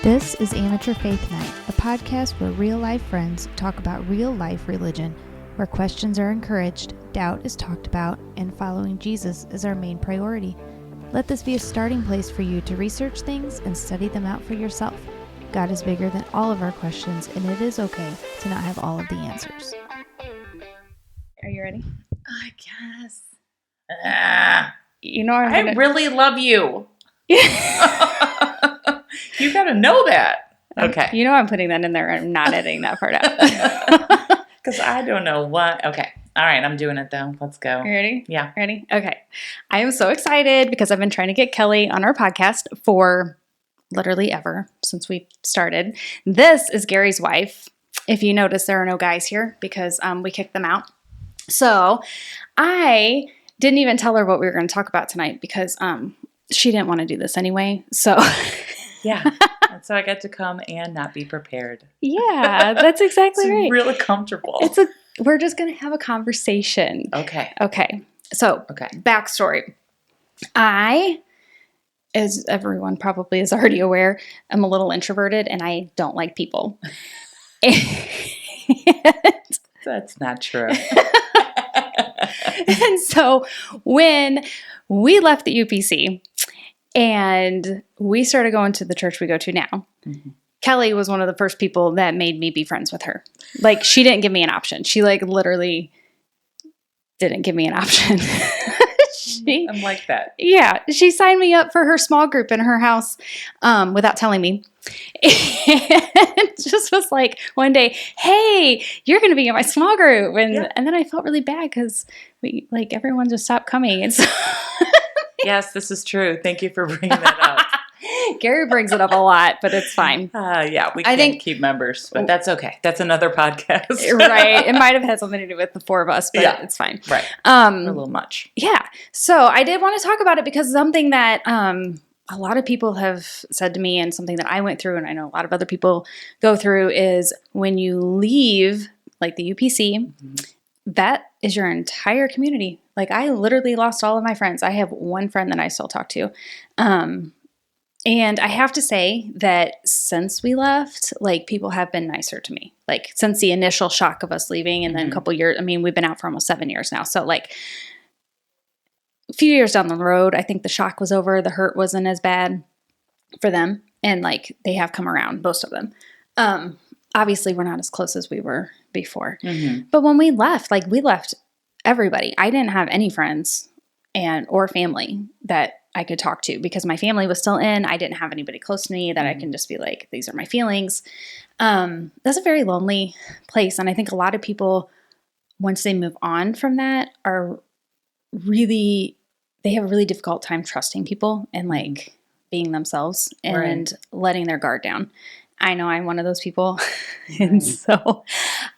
This is Amateur Faith Night, a podcast where real-life friends talk about real-life religion, where questions are encouraged, doubt is talked about, and following Jesus is our main priority. Let this be a starting place for you to research things and study them out for yourself. God is bigger than all of our questions, and it is okay to not have all of the answers. Are you ready? I guess. You know I really love you. You gotta know that. Okay. You know I'm putting that in there. I'm not editing that part out. Because I don't know what. Okay. All right. I'm doing it though. Let's go. You ready? Yeah. Ready? Okay. I am so excited because I've been trying to get Kelly on our podcast for literally ever since we started. This is Gary's wife. If you notice, there are no guys here because we kicked them out. So I didn't even tell her what we were going to talk about tonight because she didn't want to do this anyway. So yeah. And so I got to come and not be prepared. Yeah, that's exactly right. It's really comfortable. We're just going to have a conversation. Okay. So, backstory. I, as everyone probably is already aware, am a little introverted and I don't like people. That's not true. And so when we left the UPC and we started going to the church we go to now, Kelly was one of the first people that made me be friends with her. Like, she didn't give me an option. She literally didn't give me an option. I'm like that. Yeah. She signed me up for her small group in her house without telling me. And just was like one day, hey, you're going to be in my small group. And then I felt really bad because everyone just stopped coming. And so yes, this is true. Thank you for bringing that up. Gary brings it up a lot, but it's fine. We can't keep members, but that's okay. That's another podcast. Right. It might have had something to do with the four of us, but it's fine. Right. A little much. Yeah. So I did want to talk about it because something that a lot of people have said to me and something that I went through and I know a lot of other people go through is when you leave like the UPC, that is your entire community. Like, I literally lost all of my friends. I have one friend that I still talk to. And I have to say that since we left, like, people have been nicer to me. Like, since the initial shock of us leaving and then a couple years, I mean, we've been out for almost 7 years now. So, like, a few years down the road, I think the shock was over. The hurt wasn't as bad for them. And, like, they have come around, most of them. Obviously, we're not as close as we were before. But when we left everybody. I didn't have any friends or family that I could talk to because my family was still in. I didn't have anybody close to me that I can just be like, these are my feelings. That's a very lonely place. And I think a lot of people, once they move on from that, they have a really difficult time trusting people and like being themselves and letting their guard down. I know I'm one of those people. And so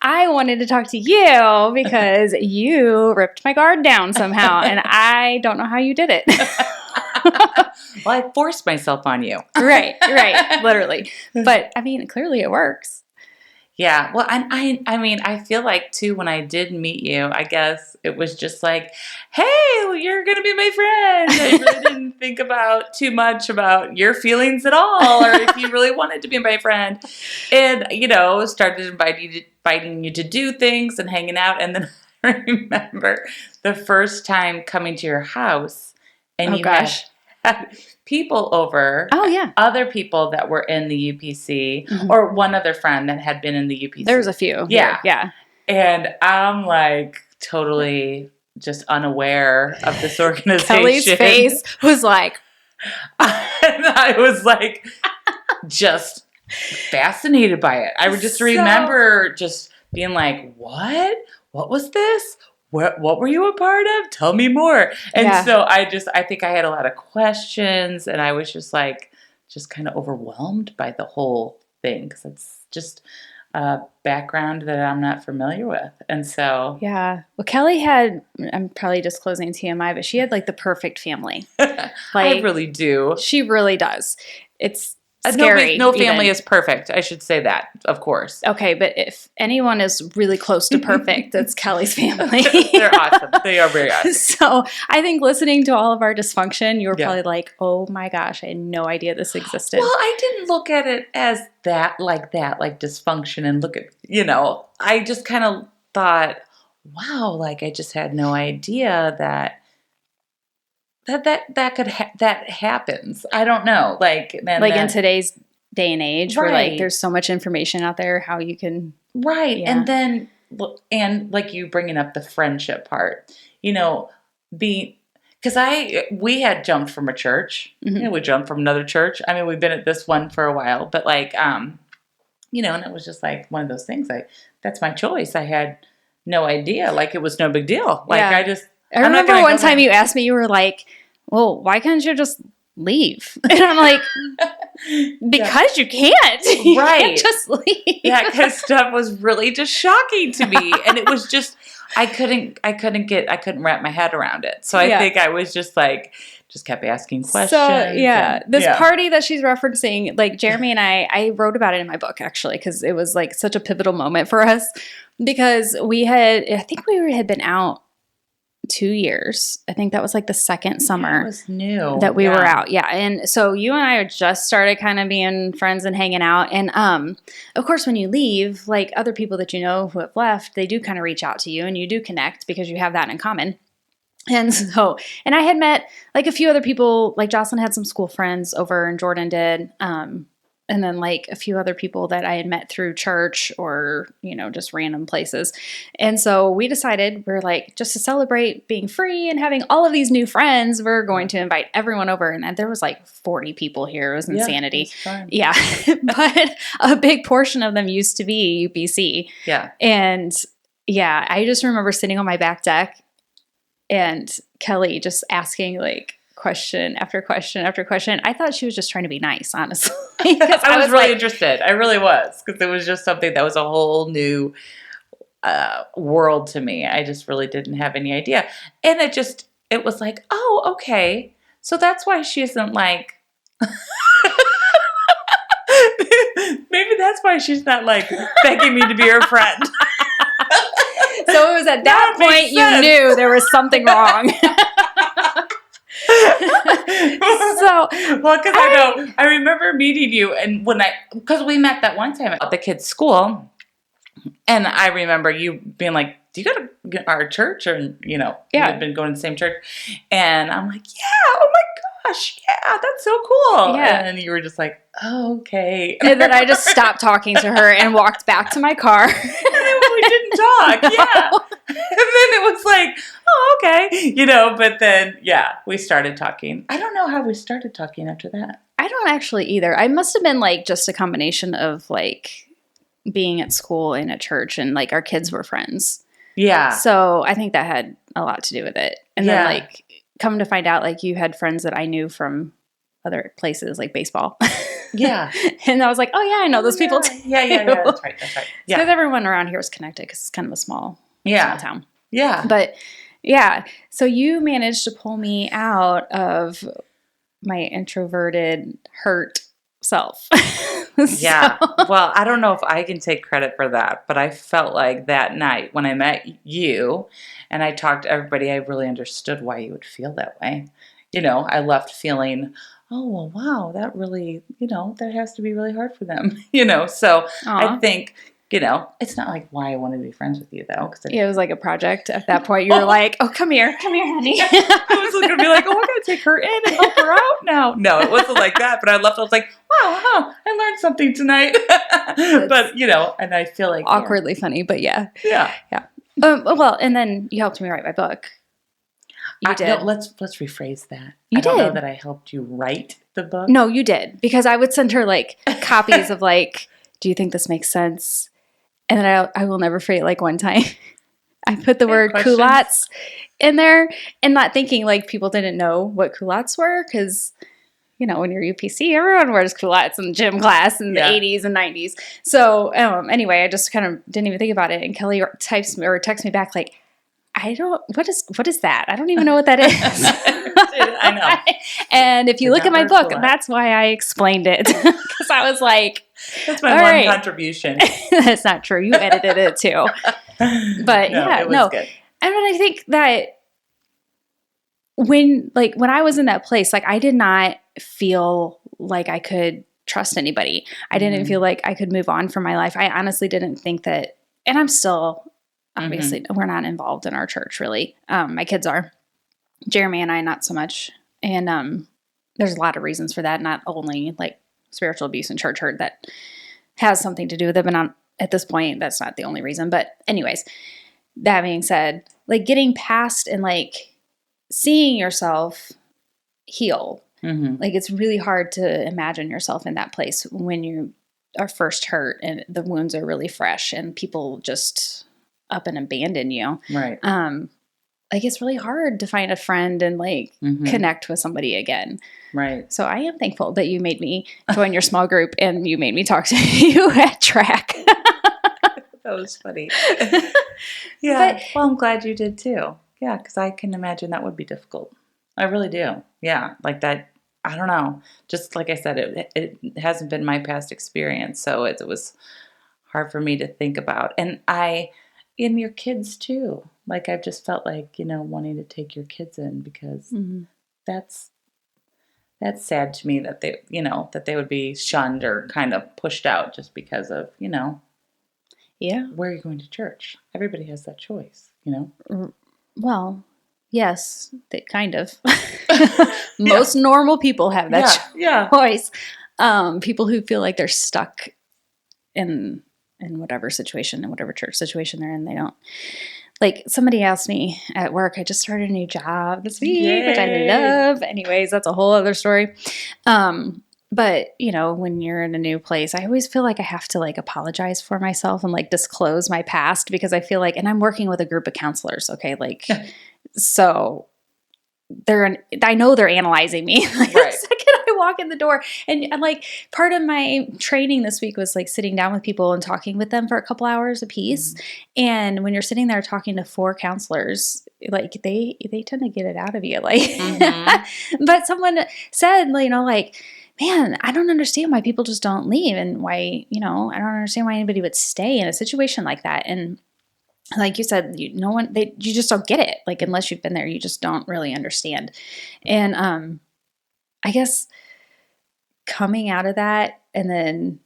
I wanted to talk to you because you ripped my guard down somehow. And I don't know how you did it. Well, I forced myself on you. Right. Literally. But I mean, clearly it works. Yeah. Well, I mean, I feel like too, when I did meet you, I guess it was just like, hey, well, you're going to be my friend. I really didn't think too much about your feelings at all, or if you really wanted to be my friend. And, started inviting you to do things and hanging out. And then I remember the first time coming to your house and had people over. Oh, yeah. Other people that were in the UPC or one other friend that had been in the UPC. There was a few. Yeah. Yeah. And I'm like totally just unaware of this organization. Kelly's face was like. And I was like just fascinated by it. I would just remember just being like, what? What was this? What were you a part of? Tell me more. And so I think I had a lot of questions and I was just kind of overwhelmed by the whole thing because it's just a background that I'm not familiar with. And so. Yeah. Well, Kelly I'm probably disclosing TMI, but she had like the perfect family. I really do. She really does. It's scary. No family even. is perfect. I should say that, of course. Okay, but if anyone is really close to perfect, it's Kelly's family. They're awesome. They are very awesome. So I think listening to all of our dysfunction, you were Yeah. probably like, oh my gosh, I had no idea this existed. Well, I didn't look at it as that, like dysfunction and look at, I just kind of thought, wow, like I just had no idea that that happens. I don't know. Like in today's day and age where Right. there's so much information out there, how you can. Right. Yeah. And then, and like you bringing up the friendship part, because we had jumped from a church. Mhm. We jumped from another church. I mean, we've been at this one for a while, but and it was just like one of those things. That's my choice. I had no idea. Like it was no big deal. Like Yeah. I remember one time you asked me, you were like, well, why can't you just leave? And I'm like, because you can't. You Right. can't just leave. Yeah, because stuff was really just shocking to me. And it was just, I couldn't wrap my head around it. So I think I was just just kept asking questions. So, this party that she's referencing, like Jeremy and I wrote about it in my book, actually, because it was like such a pivotal moment for us. Because I think we had been out 2 years. I think that was like the second summer. It was new. That we were out. Yeah. And so you and I had just started kind of being friends and hanging out. And of course, when you leave, like other people that you know who have left, they do kind of reach out to you and you do connect because you have that in common. And I had met like a few other people, like Jocelyn had some school friends over and Jordan did. And then like a few other people that I had met through church or, just random places. And so we decided we're like, just to celebrate being free and having all of these new friends, we're going to invite everyone over. And there was like 40 people here. It was insanity. It was fun. Yeah. But a big portion of them used to be UPC. Yeah. And yeah, I just remember sitting on my back deck and Kelly just asking like, question after question after question. I thought she was just trying to be nice, honestly. I was really interested. I really was, because it was just something that was a whole new world to me. I just really didn't have any idea. And it was like, oh, okay. So that's why she isn't like, maybe that's why she's not like begging me to be her friend. So it was at that point you knew there was something wrong. Because I remember meeting you, and because we met that one time at the kids' school, and I remember you being like, "Do you go to our church?" Or we had been going to the same church, and I'm like, "Yeah, oh my gosh, yeah, that's so cool." Yeah, and you were just like, "Oh, okay," and then I just stopped talking to her and walked back to my car. And we didn't talk, yeah. And then it was like, oh, okay, but then, we started talking. I don't know how we started talking after that. I don't actually either. I must have been like just a combination of like being at school and at church and like our kids were friends. Yeah. So I think that had a lot to do with it. And then like come to find out like you had friends that I knew from other places like baseball. Yeah. And I was like, oh yeah, I know those people too. Yeah. That's right. Yeah. Because everyone around here was connected because it's kind of a small town. Yeah. But yeah, so you managed to pull me out of my introverted, hurt self. Yeah. Well, I don't know if I can take credit for that, but I felt like that night when I met you and I talked to everybody, I really understood why you would feel that way. I left feeling, oh, well, wow, that really, that has to be really hard for them, So I think, it's not like why I wanted to be friends with you, though. It was like a project at that point. You were like, oh, come here, honey. I was going to be like, oh, I got to take her in and help her out now. No, it wasn't like that. But I left, I was like, wow, I learned something tonight. But, and I feel like. Awkwardly funny, but yeah. Yeah. Well, and then you helped me write my book. You did. No, let's rephrase that. I don't know did. that I helped you write the book. No, you did. Because I would send her like copies of like, do you think this makes sense? And then I will never forget like one time I put the word culottes in there and not thinking like people didn't know what culottes were because, when you're UPC, everyone wears culottes in gym class in the 80s and 90s. So anyway, I just kind of didn't even think about it. And Kelly texts me back like, what is that? I don't even know what that is. I know. And if you look at my book, well. that's why I explained it. Because I was like, that's my all one right. contribution. That's not true. You edited it too. But it was good. And I think that when I was in that place, like I did not feel like I could trust anybody. I didn't feel like I could move on from my life. I honestly didn't think that, and I'm still, obviously, we're not involved in our church really. My kids are. Jeremy and I, not so much. And there's a lot of reasons for that, not only like spiritual abuse and church hurt that has something to do with it, but at this point, that's not the only reason. But anyways, that being said, like getting past and like seeing yourself heal. Like it's really hard to imagine yourself in that place when you are first hurt and the wounds are really fresh and people just up and abandon you. Right. Like it's really hard to find a friend and like connect with somebody again. Right. So I am thankful that you made me join your small group and you made me talk to you at track. That was funny. Yeah. Well, I'm glad you did too. Yeah, because I can imagine that would be difficult. I really do. Yeah, like that. I don't know. Just like I said, it hasn't been my past experience, so it was hard for me to think about. And your kids too. Like I've just felt like, wanting to take your kids in because that's sad to me that they would be shunned or kind of pushed out just because of, yeah, where are you going to church? Everybody has that choice, Well, yes, they kind of. Most normal people have that choice. People who feel like they're stuck in whatever situation, in whatever church situation they're in, they don't. Like somebody asked me at work, I just started a new job this week, which I love. Anyways, that's a whole other story. But, when you're in a new place, I always feel like I have to like apologize for myself and like disclose my past because I feel like, and I'm working with a group of counselors. Okay. Like, so I know they're analyzing me. Like the second I walk in the door and like part of my training this week was like sitting down with people and talking with them for a couple hours a piece. And when you're sitting there talking to 4 counselors, like they tend to get it out of you. Like, but someone said, like, man, I don't understand why people just don't leave and why, I don't understand why anybody would stay in a situation like that. And like you said, you just don't get it. Like, unless you've been there, you just don't really understand. And I guess coming out of that, and then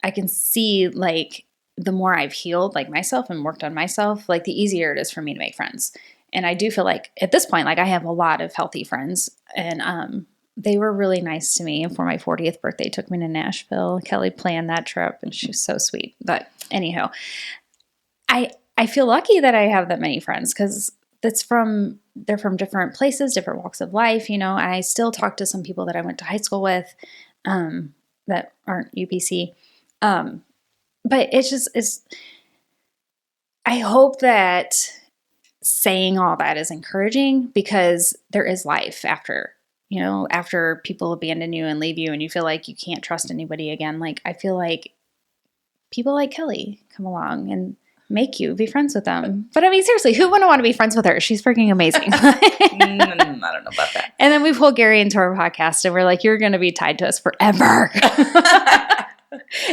I can see like the more I've healed like myself and worked on myself, like the easier it is for me to make friends. And I do feel like at this point, like I have a lot of healthy friends, and they were really nice to me. And for my 40th birthday, took me to Nashville. Kelly planned that trip, and she was so sweet. But anyhow, I feel lucky that I have that many friends because they're from different places, different walks of life, and I still talk to some people that I went to high school with that aren't UPC. But I hope that saying all that is encouraging because there is life after people abandon you and leave you and you feel like you can't trust anybody again. Like, I feel like people like Kelly come along and make you be friends with them. But I mean, seriously, who wouldn't want to be friends with her? She's freaking amazing. I don't know about that. And then we pulled Gary into our podcast and we're like, you're going to be tied to us forever.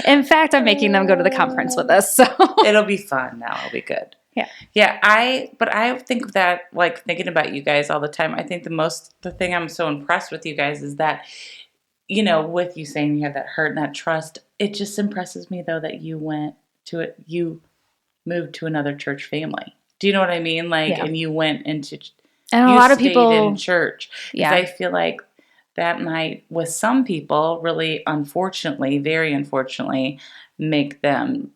In fact, I'm making them go to the conference with us. So it'll be fun now. It'll be good. Yeah. Yeah. But I think that, like, thinking about you guys all the time, I think the thing I'm so impressed with you guys is that, with you saying you have that hurt and that trust, it just impresses me though that you moved to another church family. Do you know what I mean? Like, and you went into, and a lot of people in church. Yeah. I feel like that might, with some people, really unfortunately, very unfortunately, make them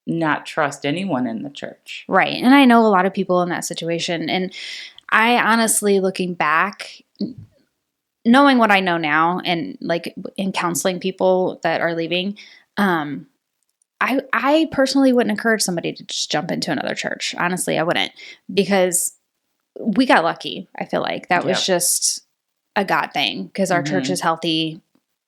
not trust anyone in the church. Right. And I know a lot of people in that situation. And I honestly, looking back, knowing what I know now and like in counseling people that are leaving, I personally wouldn't encourage somebody to just jump into another church. Honestly, I wouldn't, because we got lucky. I feel like that was just a God thing because our church is healthy.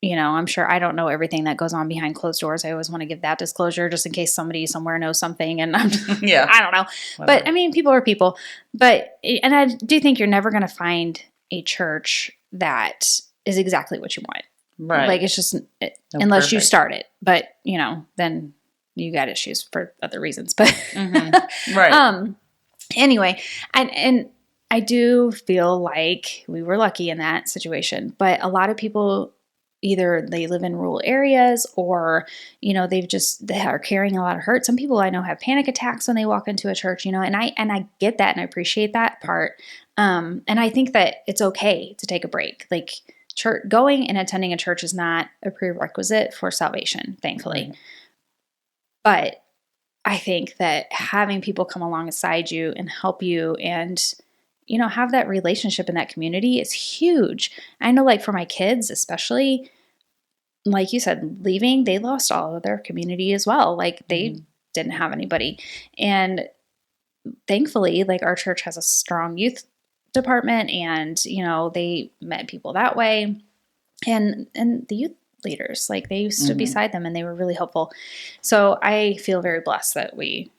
I'm sure I don't know everything that goes on behind closed doors. I always want to give that disclosure just in case somebody somewhere knows something and I don't know. Whatever. But I mean, people are people. And I do think you're never going to find a church that is exactly what you want. Right. Like, it's just, unless you perfect. start it. But, then you got issues for other reasons. But Right. Anyway, and I do feel like we were lucky in that situation. But a lot of people, either they live in rural areas or, they are carrying a lot of hurt. Some people I know have panic attacks when they walk into a church, and I get that and I appreciate that part. And I think that it's okay to take a break. Like, church going and attending a church is not a prerequisite for salvation, thankfully. Right. But I think that having people come alongside you and help you and, have that relationship in that community is huge. I know, like, for my kids, especially, like you said, leaving, they lost all of their community as well. Like, they didn't have anybody. And thankfully, like, our church has a strong youth department and, they met people that way. And the youth leaders, like, they stood beside them and they were really helpful. So I feel very blessed that we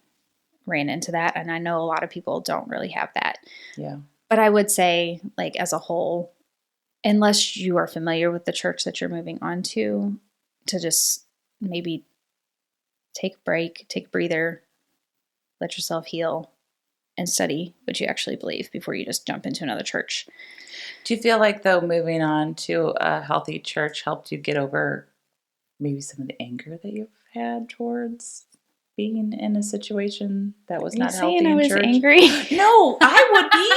ran into that. And I know a lot of people don't really have that. Yeah. But I would say, like, as a whole, unless you are familiar with the church that you're moving on to just maybe take a break, take a breather, let yourself heal, and study what you actually believe before you just jump into another church. Do you feel like, though, moving on to a healthy church helped you get over maybe some of the anger that you've had towards being in a situation that was not healthy in church? Angry? No, I would be.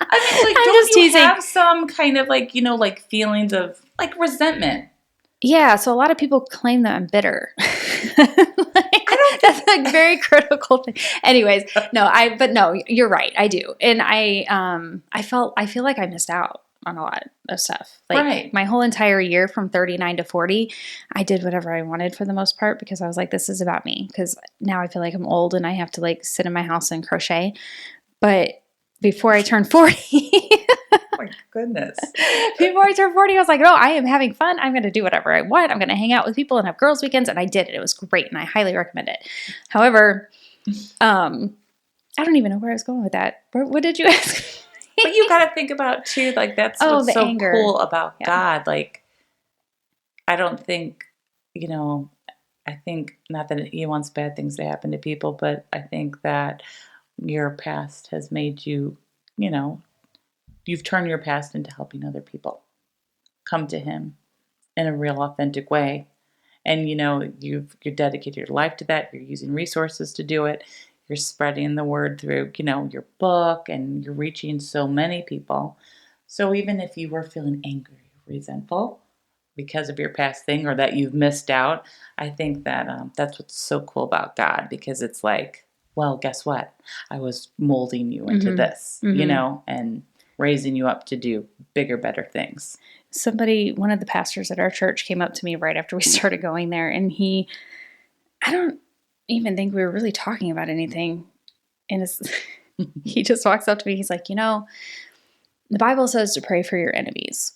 I mean, like, I'm don't just you teasing. have some kind of, like, like, feelings of, like, resentment? Yeah, so a lot of people claim that I'm bitter. That's a very critical thing. Anyways, no, you're right. I do. And I feel like I missed out on a lot of stuff. Like, my whole entire year from 39 to 40, I did whatever I wanted for the most part because I was like, this is about me. Because now I feel like I'm old and I have to, like, sit in my house and crochet. But before I turned 40... Oh my goodness. Before I turned 40, I was like, no, I am having fun. I'm going to do whatever I want. I'm going to hang out with people and have girls' weekends. And I did it. It was great. And I highly recommend it. However, I don't even know where I was going with that. What did you ask? But you got to think about, too, like, that's what's so anger. cool about God. Like, I don't think, I think not that he wants bad things to happen to people, but I think that your past has made you, you've turned your past into helping other people come to him in a real authentic way. And, you're dedicated your life to that. You're using resources to do it. You're spreading the word through, your book, and you're reaching so many people. So even if you were feeling angry, resentful because of your past thing or that you've missed out, I think that that's what's so cool about God, because it's like, well, guess what? I was molding you into this, and raising you up to do bigger, better things. One of the pastors at our church came up to me right after we started going there, and I don't even think we were really talking about anything. And he just walks up to me. He's like, the Bible says to pray for your enemies.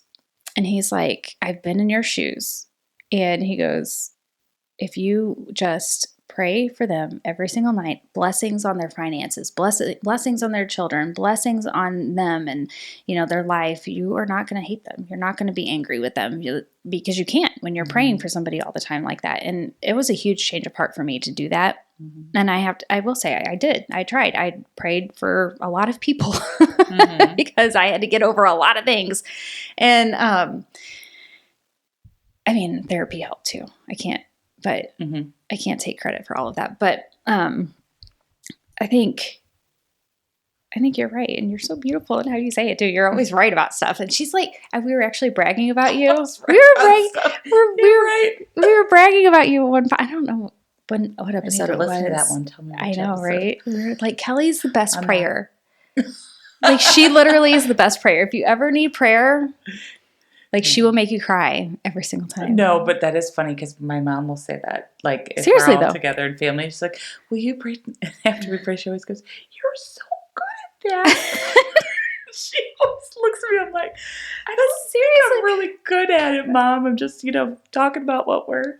And he's like, I've been in your shoes. And he goes, if you just pray for them every single night, blessings on their finances, blessings on their children, blessings on them and, their life, you are not going to hate them. You're not going to be angry with them because you can't when you're praying for somebody all the time like that. And it was a huge change of heart for me to do that. And I will say I did. I tried. I prayed for a lot of people because I had to get over a lot of things. And, therapy helped too. I can't take credit for all of that. But I think you're right. And you're so beautiful in how you say it too. You're always right about stuff. And she's like, we were actually bragging about you. We were bragging about you one. I don't know what episode it was. Listen to that one. Tell me. I know, episode. Right? We were like, Kelly's the best prayer. Like, she literally is the best prayer. If you ever need prayer, like, she will make you cry every single time. No, but that is funny because my mom will say that. Like, if seriously, we're all together in family, she's like, will you pray? And after we pray, she always goes, you're so good at that. She always looks at me. I'm like, I don't think I'm really good at it, Mom. I'm just, talking about what we're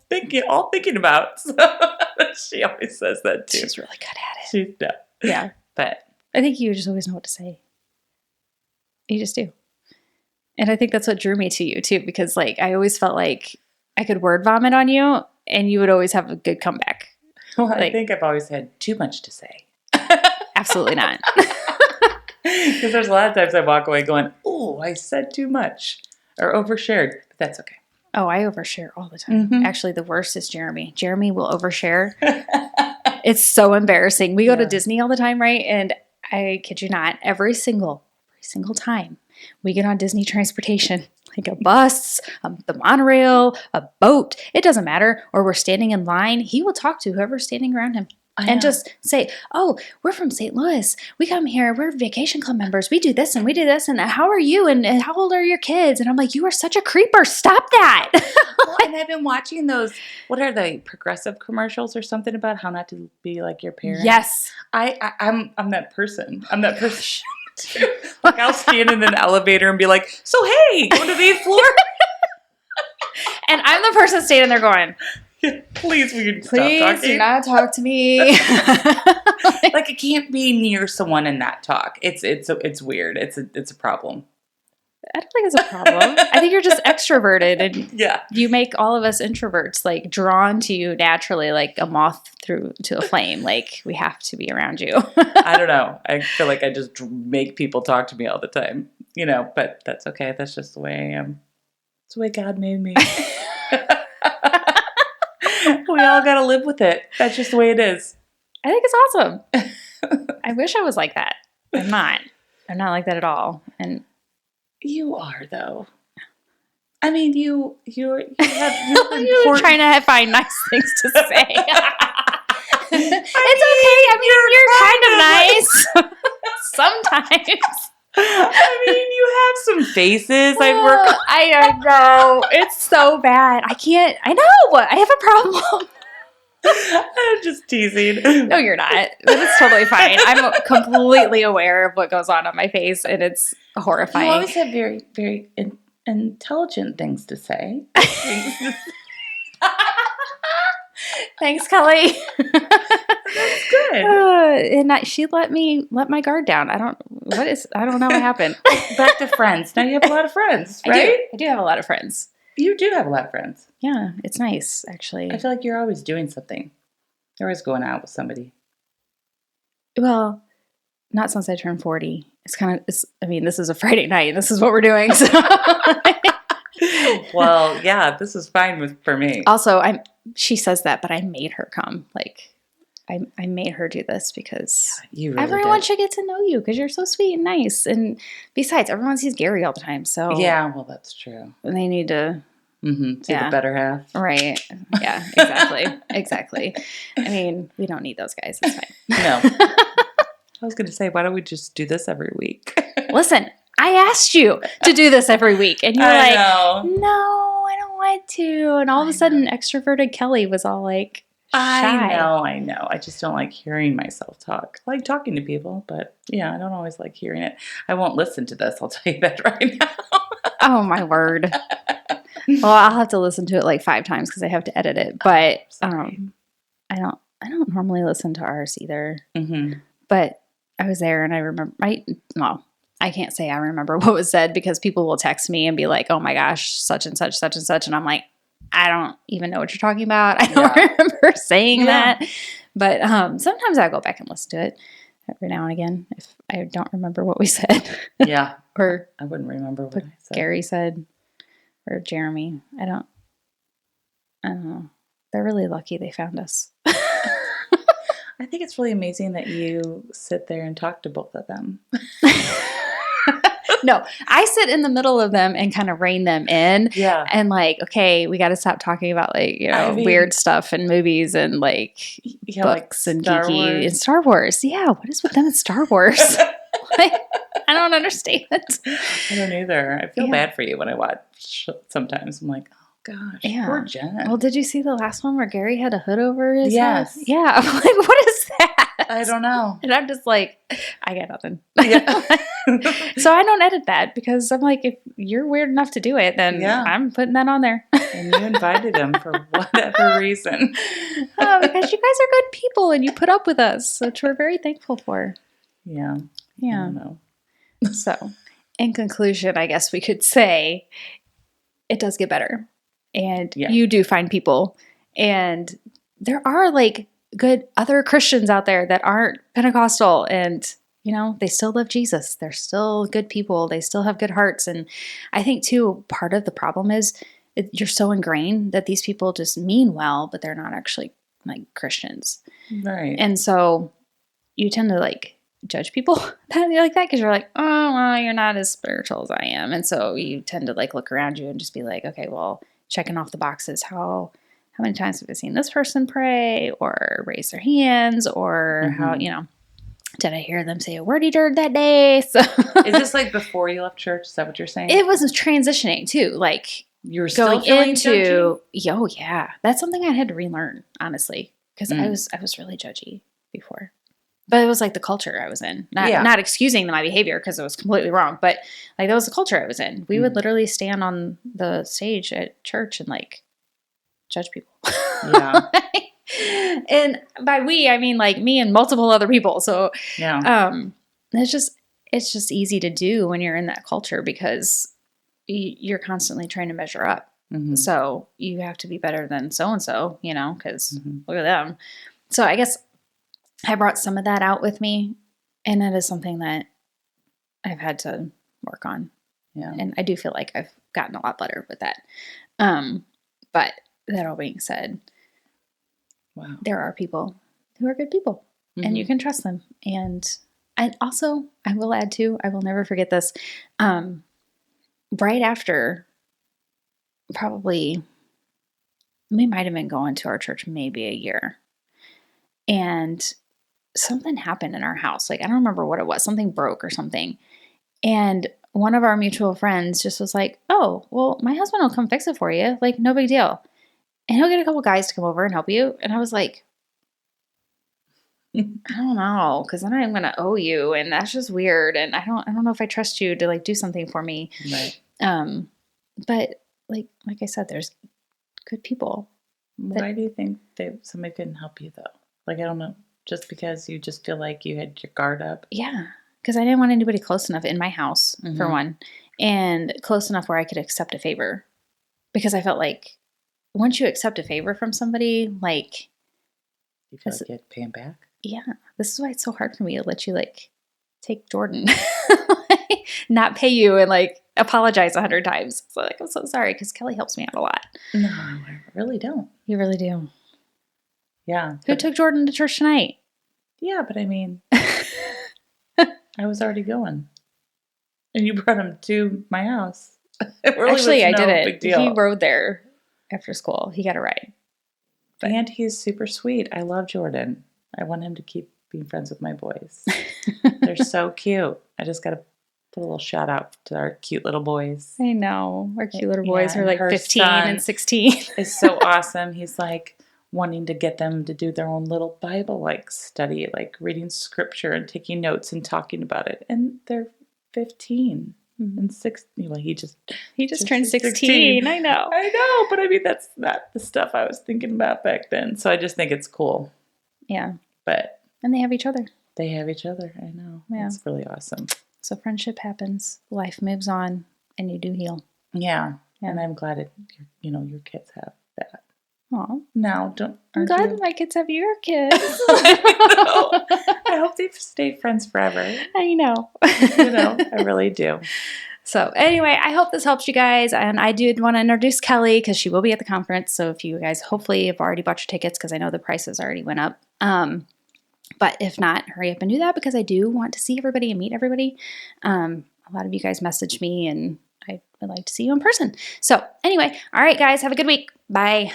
thinking about. So she always says that too. She's really good at it. Yeah. But I think you just always know what to say. You just do. And I think that's what drew me to you too, because like I always felt like I could word vomit on you and you would always have a good comeback. Well, Like, I think I've always had too much to say. absolutely not. Because there's a lot of times I walk away going, oh, I said too much or overshared. But that's okay. Oh, I overshare all the time. Mhm. Actually, the worst is Jeremy. Jeremy will overshare. It's so embarrassing. We go to Disney all the time, right? And I kid you not, every single time we get on Disney transportation, like a bus, the monorail, a boat, it doesn't matter, or we're standing in line, he will talk to whoever's standing around him. And just say, oh, we're from St. Louis. We come here. We're vacation club members. We do this and we do this. And how are you? And how old are your kids? And I'm like, you are such a creeper. Stop that. Well, and I've been watching those, what are they, progressive commercials or something about how not to be like your parents? Yes. I'm that person. I'm that person. Like I'll stand in an elevator and be like, so hey, going to the 8th floor? And I'm the person standing there going, Please, will you stop please talking? do not talk to me. Like I can't be near someone and not talk. It's weird. It's a problem. I don't think it's a problem. I think you're just extroverted and Yeah. you make all of us introverts like drawn to you naturally, like a moth through to a flame. Like we have to be around you. I don't know. I feel like I just make people talk to me all the time, but that's okay. That's just the way I am. It's the way God made me. We all got to live with it. That's just the way it is. I think it's awesome. I wish I was like that. I'm not. I'm not like that at all. And you are, though. I mean, you're you're trying to find nice things to say. It's okay. I mean, you're kind of nice sometimes. I mean, you have some faces. I know. It's so bad. I know. I have a problem. I'm just teasing. No, you're not. It's totally fine. I'm completely aware of what goes on my face, and it's horrifying. You always have very, very intelligent things to say. Thanks, Kelly. That's good. And she let my guard down. I don't know what happened. Back to friends. Now you have a lot of friends, right? I do have a lot of friends. You do have a lot of friends. Yeah, it's nice, actually. I feel like you're always doing something. You're always going out with somebody. Well, not since I turned 40. This is a Friday night. This is what we're doing. So. Well, yeah, this is fine for me. Also, she says that, but I made her come. Like, I made her do this because you really everyone did. should get to know you because you're so sweet and nice. And besides, everyone sees Gary all the time. So yeah, well, that's true. They need to see the better half. Right. Yeah, exactly. Exactly. I mean, we don't need those guys. It's fine. No. I was going to say, why don't we just do this every week? Listen, I asked you to do this every week. And you're like, know. no, I don't want to. And all of a sudden, extroverted Kelly was all like, shy. I know. I just don't like hearing myself talk. I like talking to people, but yeah, I don't always like hearing it. I won't listen to this. I'll tell you that right now. Oh, my word. Well, I'll have to listen to it like 5 times because I have to edit it. But I don't normally listen to ours either. Mm-hmm. But I was there and I remember. I can't say I remember what was said because people will text me and be like, "Oh my gosh, such and such, such and such," and I'm like, I don't even know what you're talking about. I don't remember saying that. But sometimes I go back and listen to it every now and again if I don't remember what we said. Yeah. Or I wouldn't remember what I said. Gary said. Or Jeremy. I don't know. They're really lucky they found us. I think it's really amazing that you sit there and talk to both of them. No, I sit in the middle of them and kind of rein them in. Yeah. And like, okay, we got to stop talking about like, weird stuff and movies and like books like and geeky and Star Wars. Yeah. What is with them in Star Wars? Like, I don't understand. I don't either. I feel bad for you when I watch sometimes. I'm like, oh gosh, poor Jen. Well, did you see the last one where Gary had a hood over his head? Yes. Yeah. I'm like, what is that? I don't know. And I'm just like, I got nothing. Yeah. So I don't edit that because I'm like, if you're weird enough to do it, then I'm putting that on there. And you invited him for whatever reason. Oh, because you guys are good people and you put up with us, which we're very thankful for. Yeah. Yeah. I don't know. So in conclusion, I guess we could say it does get better. And you do find people. And there are like good other Christians out there that aren't Pentecostal and, you know, they still love Jesus. They're still good people. They still have good hearts. And I think too, part of the problem is you're so ingrained that these people just mean well, but they're not actually like Christians. Right. And so you tend to like judge people like that because you're like, oh, well, you're not as spiritual as I am. And so you tend to like look around you and just be like, okay, well, checking off the boxes. How many times have I seen this person pray or raise their hands or how, you know, did I hear them say a wordy word that day? So is this like before you left church? Is that what you're saying? It was transitioning too. Like you were still going into, oh yeah, that's something I had to relearn, honestly, because I was really judgy before. But it was like the culture I was in. Not excusing my behavior because it was completely wrong, but like that was the culture I was in. We would literally stand on the stage at church and like judge people. Yeah. And by we, I mean like me and multiple other people. So it's just easy to do when you're in that culture because you're constantly trying to measure up. Mm-hmm. So you have to be better than so-and-so, you know, because look at them. So I guess I brought some of that out with me, and it is something that I've had to work on. Yeah. And I do feel like I've gotten a lot better with that. But that all being said, there are people who are good people, and you can trust them. And I will add too, I will never forget this. Right after, probably, we might have been going to our church maybe a year, and something happened in our house. Like, I don't remember what it was. Something broke or something. And one of our mutual friends just was like, oh, well, my husband will come fix it for you. Like, no big deal. And he'll get a couple guys to come over and help you. And I was like, I don't know, because then I'm going to owe you. And that's just weird. And I don't know if I trust you to like do something for me. Right. But like I said, there's good people. Why do you think somebody couldn't help you though? Like, I don't know. Just because you just feel like you had your guard up? Yeah, because I didn't want anybody close enough in my house, for one, and close enough where I could accept a favor. Because I felt like once you accept a favor from somebody, like... You feel like you had to pay them back? Yeah. This is why it's so hard for me to let you, like, take Jordan. Not pay you and, like, apologize 100 times. So, like, I'm so sorry, because Kelly helps me out a lot. No, I really don't. You really do. Yeah. Who took Jordan to church tonight? Yeah, but I mean, I was already going. And you brought him to my house. Actually, I did it. Big deal. He rode there after school. He got a ride. But. And he's super sweet. I love Jordan. I want him to keep being friends with my boys. They're so cute. I just got to put a little shout out to our cute little boys. I know. Our cute little boys are like 15 and 16. It's so awesome. He's like wanting to get them to do their own little Bible like study, like reading scripture and taking notes and talking about it. And they're 15 and 16. Well, he just turned 16. I know, but I mean that's not the stuff I was thinking about back then. So I just think it's cool. Yeah. And they have each other. They have each other. I know. Yeah. It's really awesome. So friendship happens, life moves on, and you do heal. Yeah. And I'm glad your kids have that. Aw. Now, I'm glad that my kids have your kids. I hope they stay friends forever. I know. I really do. So anyway, I hope this helps you guys. And I did want to introduce Kelly because she will be at the conference. So if you guys hopefully have already bought your tickets, because I know the prices already went up. But if not, hurry up and do that because I do want to see everybody and meet everybody. A lot of you guys messaged me and I would like to see you in person. So anyway, all right, guys, have a good week. Bye.